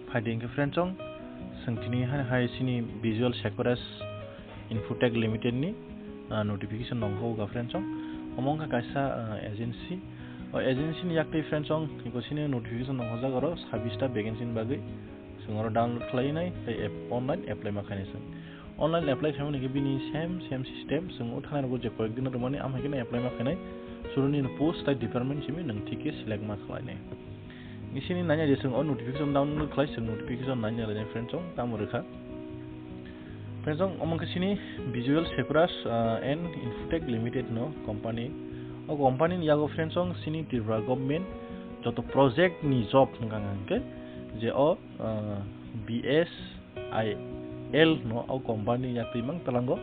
फाइदिंग के फ्रेंड्स जों संथिनि हाय सिनि विजुअल सेक्युरेस इन्फोटेक लिमिटेड नि नोटिफिकेशन नंगौ गा फ्रेंड्स जों अमंग कासा एजेंसी नि याक्ति फ्रेंड्स जों इकोसिनि नोटिफिकेशन नंगौ जागरो 26 टा वैकेंसी नि बागै जोंरो डाउनलोड खालायनाय एप ऑनलाइन एप्लाई माखाने जों ऑनलाइन एप्लाई खालामनाय के बिनि सेम सिस्टम जों थानारगो जे कयेक दिन रमाने आमहायके एप्लाई माखानाय सुरुनि पोस्ट टाइप डिपार्टमेंट सिमि नोंथिके सिलेक्ट मा खालायनाय इसिनि नाय जे जों नोटिफिकेशन डाउनलोड खालाय जों नोटिफिकेशन नाय नाय फ्रेंड्स जों तामरोखा फ्रेंड्स जों अमंकसिनि Visual Secures and Infotech Limited नो कंपनी ओ कंपनी नि यागो फ्रेंड्स जों सिनि त्रिपुरा गवर्नमेंट जतो प्रोजेक्ट नि जॉब नगांके जे ओ BSIL नो ओ कंपनी याक्ति मंग तलांगो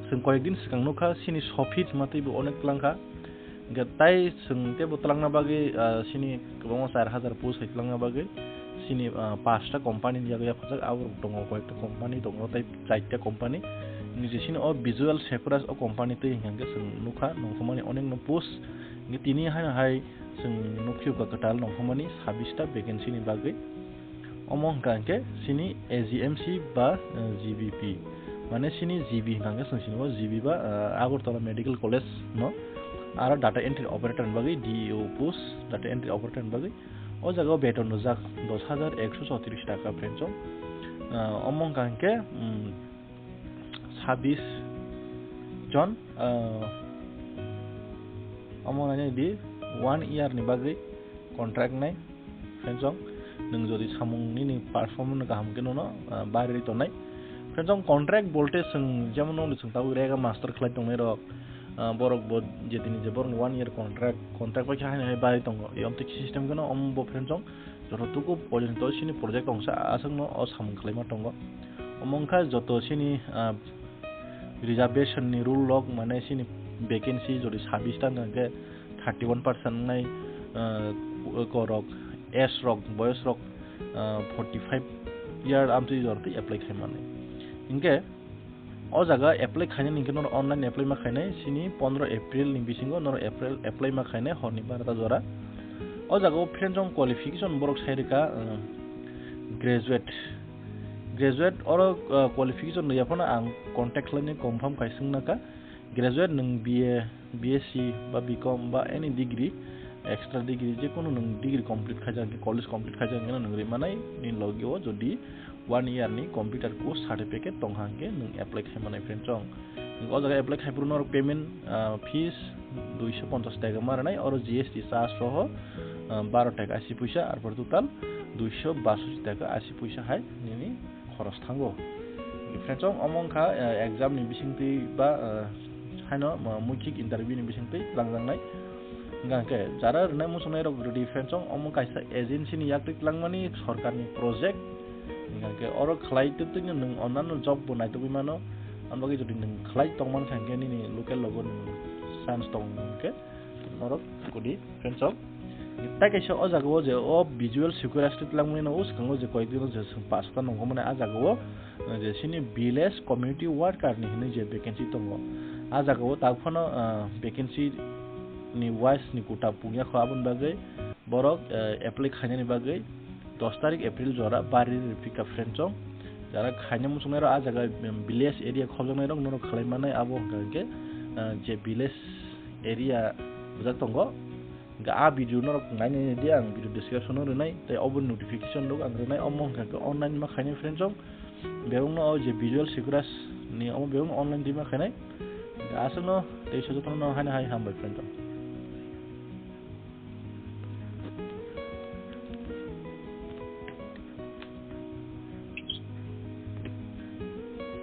जों कयेक दिन सिगां नुखा सिनि सफिट मातैबो अनेक तलांखा गताय जों तेबो तलांना बागै सिनि गोबां 4000 पोस्ट हैतलांना बागै सिनि 5टा कंपनी नि यागै फाजक आवर दङ कयेकटा कंपनी दङ ताय 4टा कंपनी निजेसिन ओ विजुअल सेक्युरेस ओ कंपनी तै हिंगे जों नुखा नंखमानि अनेक न पोस्ट नि तिनि हाय जों नुखिउ का कटाल नंखमानि 26 टा वैकेंसी नि बागै अमंग कांके सिनि AGMC बा GBP माने सिनि GB हांगे संसिनो GB बा आगरतला मेडिकल कॉलेज न आरो डाटा एंट्री ऑपरेटर बागै DO post data entry operator बागै ओ जगह बेतन नजाक 10134 टाका फ्रेंड्स अमंग कांके 26 जन अमंग नाय दि 1 इयर नि बागै कॉन्ट्रैक्ट नाय फ्रेंड्स नों जदि सामुंनि नि परफॉर्मेंस गाहाम के न बारि तनाय फ्रेंड्स कॉन्ट्रैक्ट वोल्टेज जों जेमन जों ताव रेगा मास्टर खलाय दंनाय र borok bo jedini je borok 1 year contract pa khai bai tongo yomte system gono ombo friends ong jototuko pojento sini project ongsa asangno o samung khlaima tongo omongkha joto sini reservation ni rule log mane sini vacancy jodi 26 ta ngake 31% nai korok s rok boys rok 45 year amti jorti apply khaimane inge ओ जगह एप्लाई खाने निके नर online apply मा खाने सिनी 15 अप्रैल नि बिसिंगो नर अप्रैल एप्लाई मा खाने हरनि 12 जरा ओ जगह फ्रेंड्स जों क्वालिफिकेशन बरक साइरका ग्रेजुएट और क्वालिफिकेशन न याफना आं कांटेक्ट लाने कंफर्म खाइसंनाका ग्रेजुएट नों BSc बा BCom बा एनी डिग्री एक्स्ट्रा डिग्री जे कोनो नों डिग्री कंप्लीट खाजांगे कॉलेज कंप्लीट खाजांगे नों रिमानाय नि लगियो जदि 1 year ni computer course certificate tonghange nung apply khaimanai friends ong o jaga apply khaipuno payment fees 250 টাকা মারনাই और GST charge সহ 12 টাকা 80 পয়সা আর পর টোটাল 262 টাকা 80 পয়সা হাই নিনি খরচ থাঙ্গো फ्रेंड्स ong अमंखा एग्जाम नि बिसिंति बा हानो मुखिक इंटरव्यू नि बिसिंति लांलांनाय गांके जारा रनाय मुसनाय रग रेडी फ्रेंड्स ong अमं काइसा एजेंसी नि याक्तिक लांमानि सरकारनि प्रोजेक्ट गांके और खलाइते तिनो नों अननानो जॉब बनाय तो बिमानो अनबागे जदि नों खलाइ तंमान खांगे नि लोकल लोगो चान्स तंगे नरक कोदि फ्रेंड्स ong ताकेसो ओ जागो जे ओ विजुअल सिक्योरिटी लांमनि न उस खंगो जे कय दिन जे पासता नंगो माने आ जागो जे सिनि विलेज कम्युनिटी वर्कर नि हिनै जे वैकेंसी दंगो आ जागो तागफनो वैकेंसी नि वाइस नि कोटा पुग्या खाबन बागै बरक एप्लाई खायनि बागै 10 तारिख अप्रैल जरा बारि पिकअप फ्रेंड्स जरा खायने मुसुनाय आ जगह विलेज एरिया खलनाय रंग नरो खलायमानाय आबो गांके जे विलेज एरिया बुजा तंगो गा आ भिडियो नरो नायने दि आं भिडियो डिस्क्रिप्शन नो रनाय तै ओबन नोटिफिकेशन दो आं रनाय अमंग गांके ऑनलाइन मा खायने फ्रेंड्स बेवनो जे विजुअल सिक्योरेस नि बेवनो ऑनलाइन दिमा खायनाय आसनो तै सजतनो हाय हामबाय फ्रेंड्स